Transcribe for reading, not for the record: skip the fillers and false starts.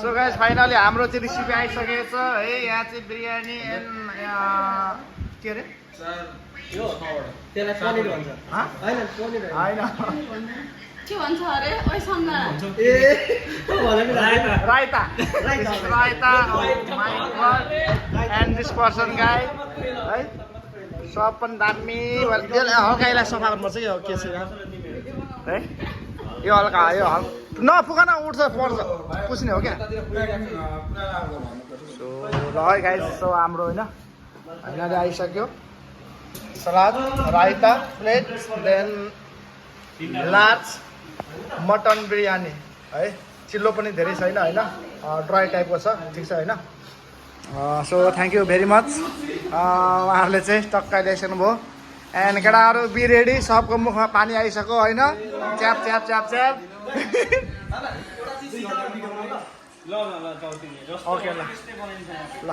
So guys finally हाम्रो चाहिँ recipe आइसकेको छ है। यहाँ चाहिँ बिरयानी एन्ड के अरे त्यसलाई पनिर भन्छ हैन पनिर होइन के भन्छ अरे ओइ सम्झना ए रायता रायता एन्ड दिस पर्सन गाई है सब पनि दामी हल्का यसलाई सफा गर्नुपर्छ यो के छ है यो हल्का यो नफुका न उठ्छ पर्छ पुस्ने हो क्या। सो ल है गाइस सो हाम्रो होइन यहाँनिर आइसक्यो salad raita plate then large mutton biryani है। चिल्लो पनि धेरै छैन होइन ड्राई टाइपको छ ठिक छ होइन। So thank you very much उहाँहरूले चाहिँ टक्क ल्याइसक्नु भयो एन्ड केटाहरू बी रेडी सबको मुखमा पानी आइसक्यो होइन च्याप च्याप च्याप च्याप ओके ल ल